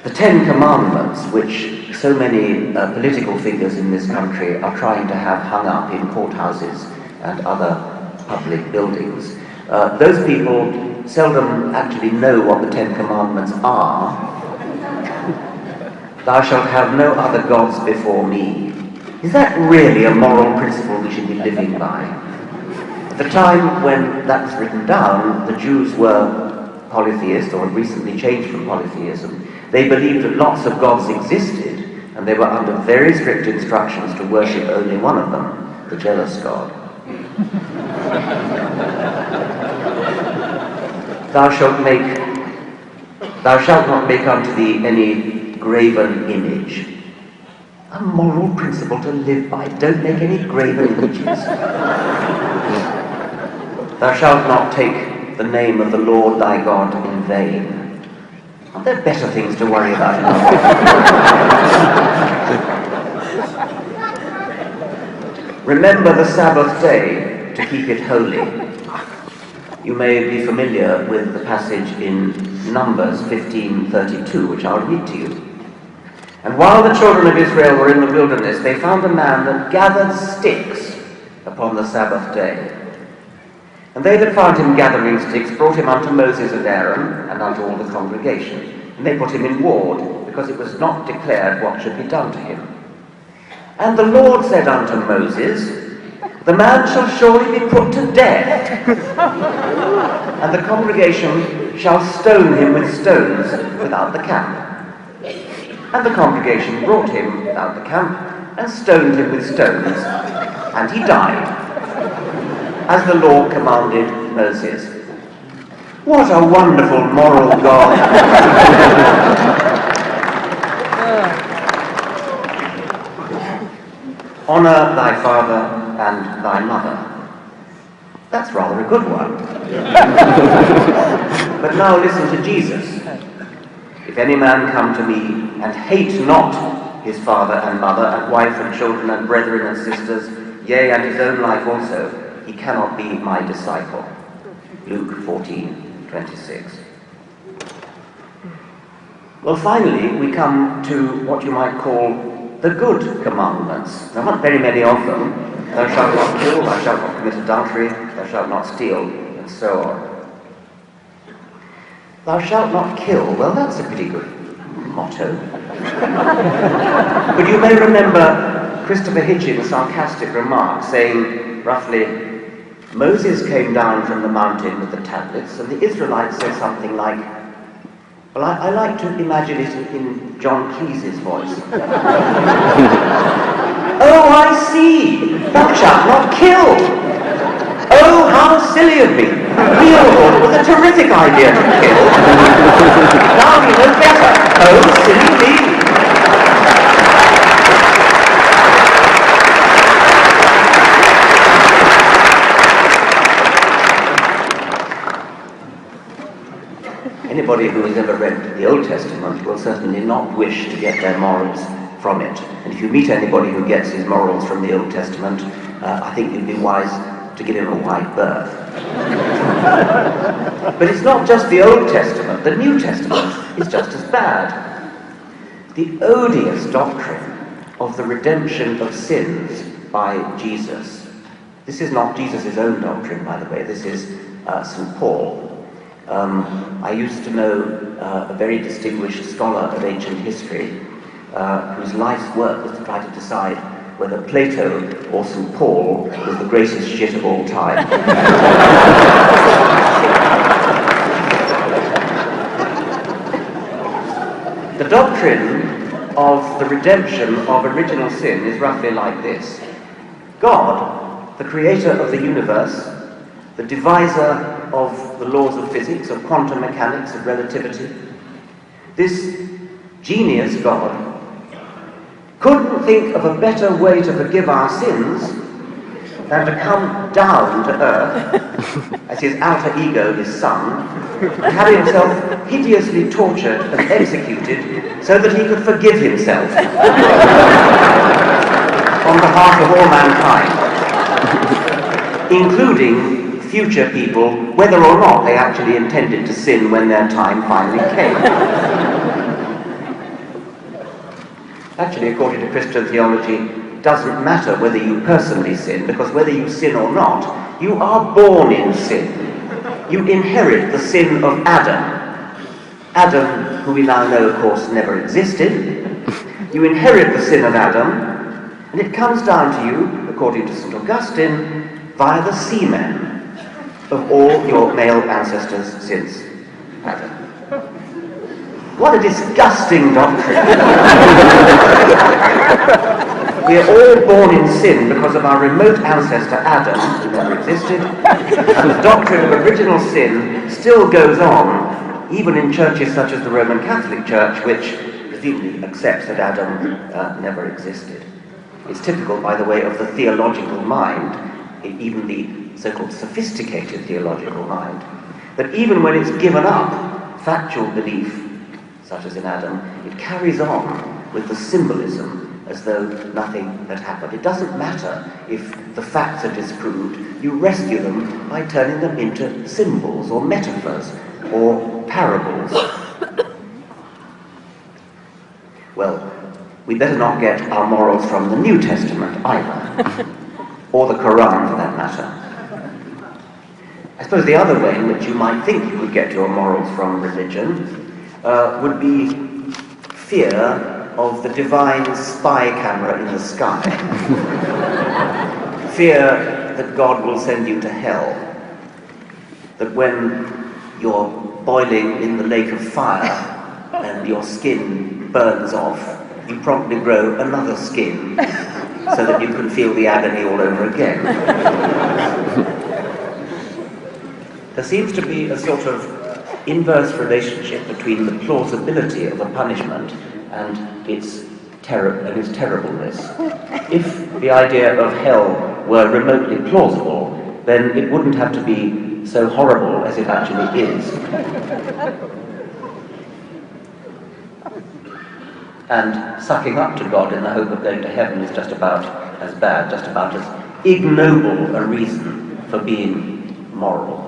The Ten Commandments, which so many political figures in this country are trying to have hung up in courthouses and other public buildings, those people seldom actually know what the Ten Commandments are. Thou shalt have no other gods before me. Is that really a moral principle we should be living by? At the time when that was written down, the Jews were polytheists, or had recently changed from polytheism. They believed that lots of gods existed, and they were under very strict instructions to worship only one of them, the jealous God. Thou shalt not make unto thee any graven image. A moral principle to live by. Don't make any graven images. Thou shalt not take the name of the Lord thy God in vain. Aren't there better things to worry about? Remember the Sabbath day to keep it holy. You may be familiar with the passage in Numbers 15:32, which I'll read to you. And while the children of Israel were in the wilderness, they found a man that gathered sticks upon the Sabbath day. And they that found him gathering sticks brought him unto Moses and Aaron, and unto all the congregation. And they put him in ward, because it was not declared what should be done to him. And the Lord said unto Moses, the man shall surely be put to death, and the congregation shall stone him with stones without the camp. And the congregation brought him without the camp, and stoned him with stones, and he died, as the Lord commanded Moses. What a wonderful moral God! Honour thy father and thy mother. That's rather a good one. But now listen to Jesus. If any man come to me and hate not his father and mother and wife and children and brethren and sisters, yea, and his own life also, he cannot be my disciple. Luke 14:26. Well, finally, we come to what you might call the good commandments. There aren't very many of them. Thou shalt not kill, thou shalt not commit adultery, thou shalt not steal, and so on. Thou shalt not kill. Well, that's a pretty good motto. But you may remember Christopher Hitchens' sarcastic remark saying, roughly, Moses came down from the mountain with the tablets, and the Israelites said something like, well, I like to imagine it in John Cleese's voice. Oh, I see! Thou shalt not kill! Oh, how silly of me! We all thought it was a terrific idea to kill. Now we know better. Oh, silly me! Anybody who has ever read the Old Testament will certainly not wish to get their morals from it. And if you meet anybody who gets his morals from the Old Testament, I think you'd be wise to give him a wide berth. But it's not just the Old Testament. The New Testament is just as bad. The odious doctrine of the redemption of sins by Jesus. This is not Jesus' own doctrine, by the way. This is St. Paul. I used to know a very distinguished scholar of ancient history whose life's work was to try to decide whether Plato or St. Paul was the greatest shit of all time. The doctrine of the redemption of original sin is roughly like this. God, the creator of the universe, the deviser of the laws of physics, of quantum mechanics, of relativity, this genius God couldn't think of a better way to forgive our sins than to come down to earth as his alter ego, his son, and have himself hideously tortured and executed so that he could forgive himself on behalf of all mankind, including future people, whether or not they actually intended to sin when their time finally came. Actually, according to Christian theology, it doesn't matter whether you personally sin, because whether you sin or not, you are born in sin. You inherit the sin of Adam. Adam, who we now know, of course, never existed. You inherit the sin of Adam, and it comes down to you, according to St. Augustine, via the semen of all your male ancestors since Adam. What a disgusting doctrine! We are all born in sin because of our remote ancestor Adam, who never existed, and the doctrine of original sin still goes on, even in churches such as the Roman Catholic Church, which presumably accepts that Adam never existed. It's typical, by the way, of the theological mind, even the so-called sophisticated theological mind, that even when it's given up factual belief, such as in Adam, it carries on with the symbolism as though nothing had happened. It doesn't matter if the facts are disproved. You rescue them by turning them into symbols or metaphors or parables. Well, we better not get our morals from the New Testament either, or the Quran for that matter. I suppose the other way in which you might think you could get your morals from religion would be fear of the divine spy camera in the sky. Fear that God will send you to hell. That when you're boiling in the lake of fire and your skin burns off, you promptly grow another skin so that you can feel the agony all over again. There seems to be a sort of inverse relationship between the plausibility of a punishment and its terribleness. If the idea of hell were remotely plausible, then it wouldn't have to be so horrible as it actually is. And sucking up to God in the hope of going to heaven is just about as bad, just about as ignoble a reason for being moral.